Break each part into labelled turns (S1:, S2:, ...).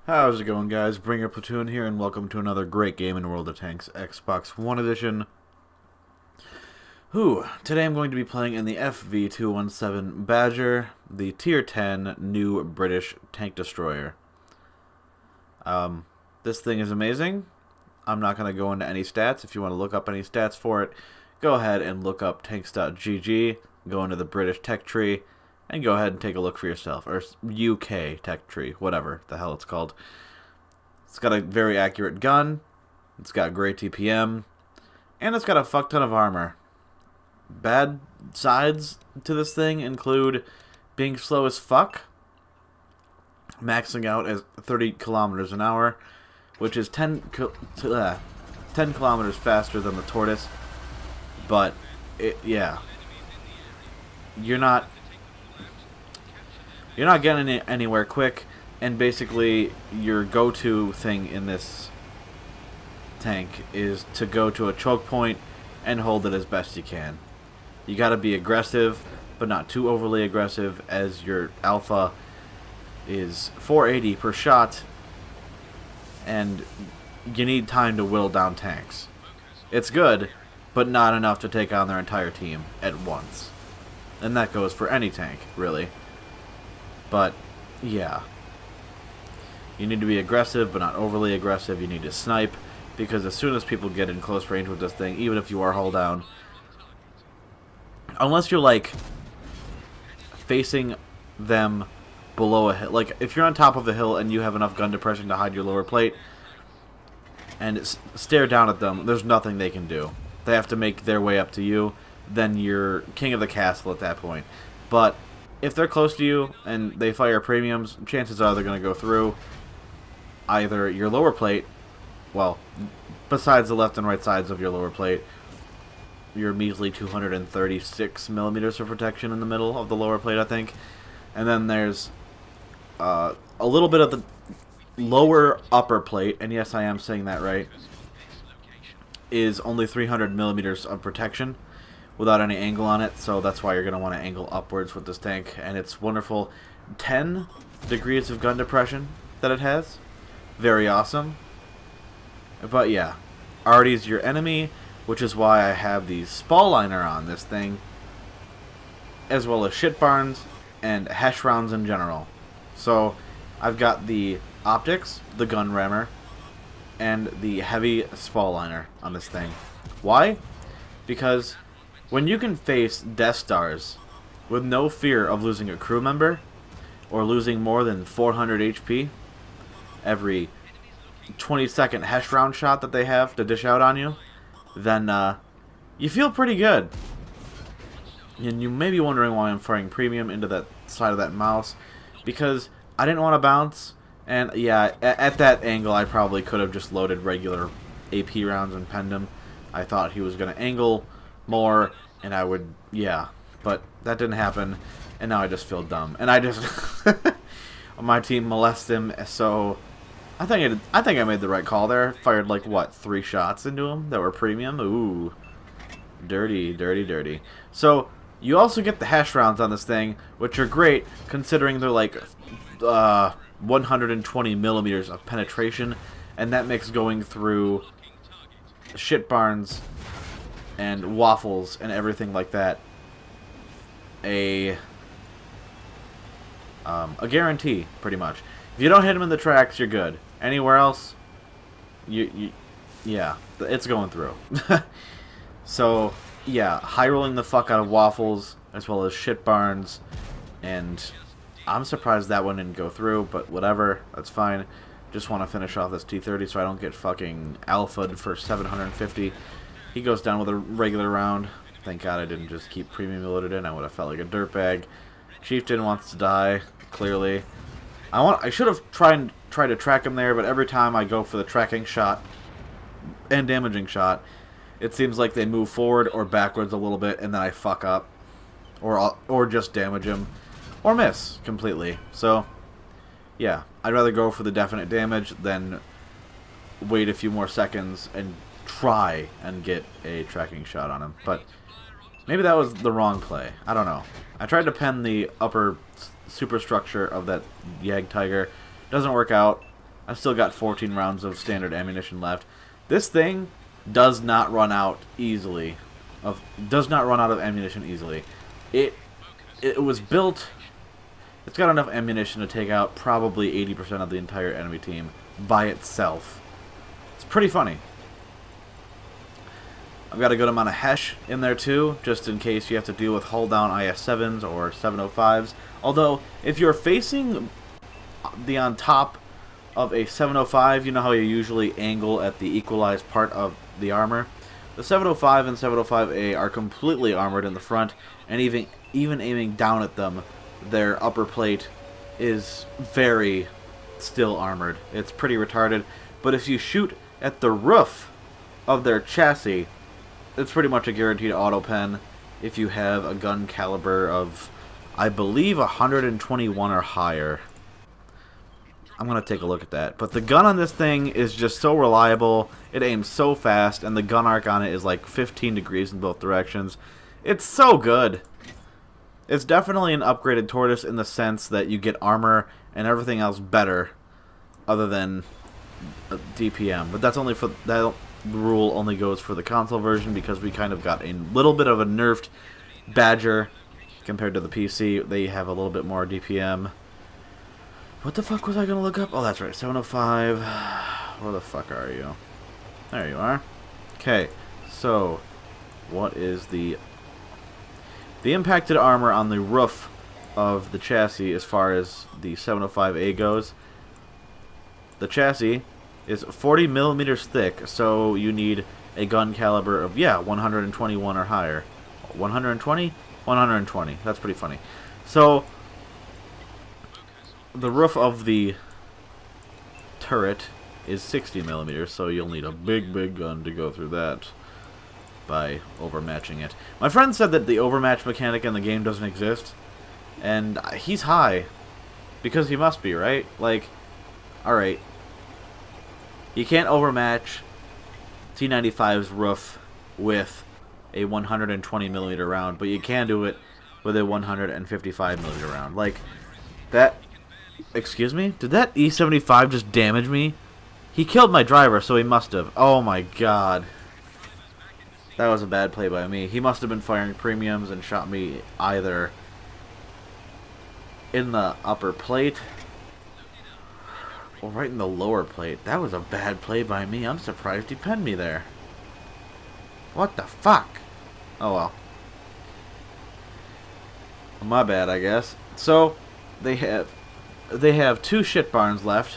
S1: How's it going, guys? Bringer Platoon here, and welcome to another great game in World of Tanks Xbox One Edition. Today I'm going to be playing in the FV217 Badger, the Tier 10 new British tank destroyer. This thing is amazing. I'm not going to go into any stats. If you want to look up any stats for it, go ahead and look up tanks.gg, go into the British tech tree, and go ahead and take a look for yourself. Or UK tech tree, whatever the hell it's called. It's got a very accurate gun. It's got great TPM. And it's got a fuck ton of armor. Bad sides to this thing include being slow as fuck. Maxing out as 30 kilometers an hour. Which is 10 kilometers faster than the Tortoise. But, yeah. You're not getting anywhere quick, and basically your go-to thing in this tank is to go to a choke point and hold it as best you can. You gotta be aggressive, but not too overly aggressive, as your alpha is 480 per shot, and you need time to whittle down tanks. It's good, but not enough to take on their entire team at once. And that goes for any tank, really. But, yeah. You need to be aggressive, but not overly aggressive. You need to snipe, because as soon as people get in close range with this thing, even if you are hull down, unless you're, like, facing them below a hill. Like, if you're on top of a hill and you have enough gun depression to hide your lower plate, and stare down at them, there's nothing they can do. They have to make their way up to you. Then you're king of the castle at that point. But if they're close to you and they fire premiums, chances are they're going to go through either your lower plate, well, besides the left and right sides of your lower plate, your measly 236 millimeters of protection in the middle of the lower plate, I think. And then there's a little bit of the lower upper plate, and yes, I am saying that right, is only 300 millimeters of protection without any angle on it, so that's why you're going to want to angle upwards with this tank. And it's wonderful. 10 degrees of gun depression that it has. Very awesome. But yeah, Arty's your enemy, which is why I have the Spall Liner on this thing, as well as shit barns and HESH rounds in general. So I've got the optics, the gun rammer, and the heavy Spall Liner on this thing. Why? Because when you can face Death Stars with no fear of losing a crew member or losing more than 400 HP every 20-second HESH round shot that they have to dish out on you, then you feel pretty good. And you may be wondering why I'm firing premium into that side of that mouse, because I didn't want to bounce, and yeah, at that angle I probably could have just loaded regular AP rounds and penned him. I thought he was going to angle more, and I would, yeah, but that didn't happen, and now I just feel dumb, and I just, my team molested him, so I think I made the right call there. Fired like, what, 3 shots into him that were premium? Ooh, dirty, dirty, dirty. So you also get the HESH rounds on this thing, which are great considering they're like 120 millimeters of penetration, and that makes going through shit barns and waffles and everything like that a guarantee, pretty much. If you don't hit them in the tracks, you're good. Anywhere else, yeah, it's going through. So, yeah, high rolling the fuck out of waffles as well as shit barns, and I'm surprised that one didn't go through, but whatever, that's fine. Just want to finish off this T-30 so I don't get fucking alpha'd for 750. He goes down with a regular round. Thank God I didn't just keep premium loaded in. I would have felt like a dirtbag. Chieftain wants to die, clearly. I should have tried to track him there, but every time I go for the tracking shot and damaging shot, it seems like they move forward or backwards a little bit, and then I fuck up, or just damage him, or miss completely. So, yeah, I'd rather go for the definite damage than wait a few more seconds and try and get a tracking shot on him. But maybe that was the wrong play. I don't know. I tried to pen the upper superstructure of that Yag Tiger. Doesn't work out. I've still got 14 rounds of standard ammunition left. This thing does not run out easily. Does not run out of ammunition easily. It was built. It's got enough ammunition to take out probably 80% of the entire enemy team by itself. It's pretty funny. I've got a good amount of HESH in there too, just in case you have to deal with hull down IS-7s or 705s. Although, if you're facing the on top of a 705, you know how you usually angle at the equalized part of the armor? The 705 and 705A are completely armored in the front, and even aiming down at them, their upper plate is very still armored. It's pretty retarded. But if you shoot at the roof of their chassis, it's pretty much a guaranteed auto pen if you have a gun caliber of, I believe, 121 or higher. I'm going to take a look at that. But the gun on this thing is just so reliable. It aims so fast, and the gun arc on it is like 15 degrees in both directions. It's so good. It's definitely an upgraded Tortoise in the sense that you get armor and everything else better other than DPM. But that's only for that rule only goes for the console version because we kind of got a little bit of a nerfed Badger compared to the PC. They have a little bit more DPM. What the fuck was I going to look up? Oh, that's right. 705. Where the fuck are you? There you are. Okay. So, what is the impacted armor on the roof of the chassis as far as the 705A goes? The chassis is 40 millimeters thick, so you need a gun caliber of, 121 or higher. 120? 120. That's pretty funny. So, the roof of the turret is 60 millimeters, so you'll need a big gun to go through that by overmatching it. My friend said that the overmatch mechanic in the game doesn't exist, and he's high, because he must be, right? Like, alright, you can't overmatch T95's roof with a 120 millimeter round, but you can do it with a 155 millimeter round. Like, that... Excuse me? Did that E75 just damage me? He killed my driver, so he must have. Oh my god. That was a bad play by me. He must have been firing premiums and shot me either in the upper plate or right in the lower plate. That was a bad play by me. I'm surprised he penned me there. What the fuck? Oh well. My bad, I guess. So, they have two shit barns left.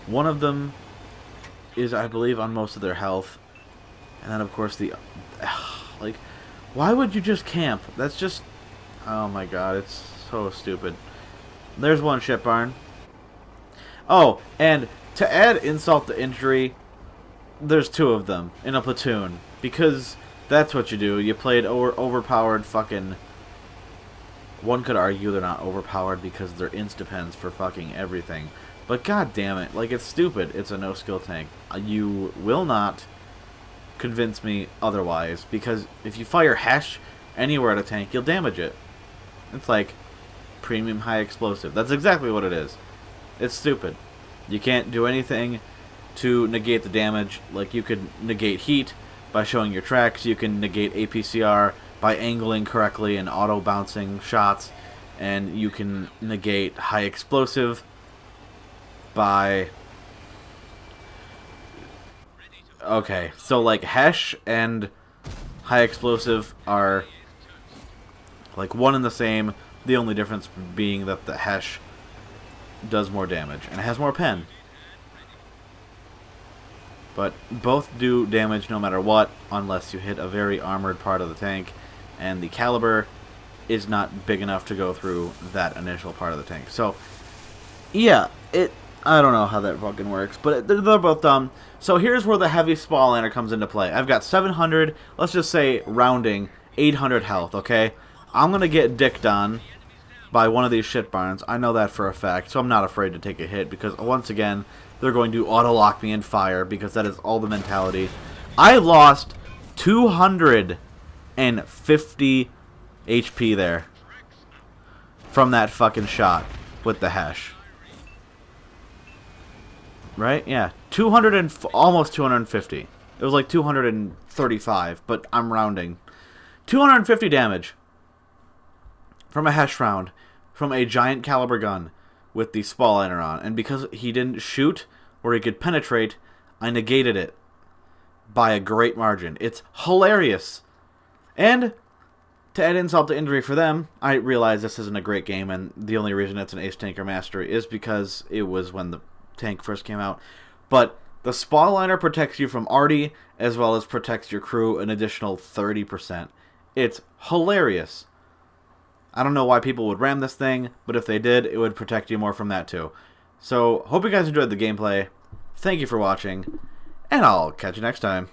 S1: One of them is, I believe, on most of their health. And then, of course, the... like, why would you just camp? That's just... Oh, my God. It's so stupid. There's one shit barn. Oh, and to add insult to injury, there's two of them in a platoon. Because that's what you do. You played overpowered fucking... One could argue they're not overpowered because they're insta-pens for fucking everything. But god damn it, like, it's stupid. It's a no-skill tank. You will not convince me otherwise, because if you fire HESH anywhere at a tank, you'll damage it. It's like premium high explosive. That's exactly what it is. It's stupid. You can't do anything to negate the damage. Like, you could negate heat by showing your tracks. You can negate APCR by angling correctly and auto-bouncing shots. And you can negate high explosive by... Okay, so like HESH and high explosive are like one and the same. The only difference being that the HESH does more damage and it has more pen. But both do damage no matter what, unless you hit a very armored part of the tank, and the caliber is not big enough to go through that initial part of the tank. So, yeah, I don't know how that fucking works, but they're both dumb. So here's where the heavy Spall Liner comes into play. I've got 700, let's just say, rounding, 800 health, okay? I'm going to get dicked on by one of these shit barns. I know that for a fact, so I'm not afraid to take a hit, because once again, they're going to auto-lock me in fire, because that is all the mentality. I lost 250 HP there from that fucking shot with the HESH. right? Yeah, 200 and almost 250. It was like 235, but I'm rounding. 250 damage from a HESH round from a giant caliber gun with the Spall Liner on. And because he didn't shoot where he could penetrate, I negated it by a great margin. It's hilarious. And to add insult to injury for them, I realize this isn't a great game, and the only reason it's an Ace Tanker Mastery is because it was when the tank first came out. But the Spall Liner protects you from Arty, as well as protects your crew an additional 30%. It's hilarious. I don't know why people would ram this thing, but if they did, it would protect you more from that too. So, hope you guys enjoyed the gameplay. Thank you for watching, and I'll catch you next time.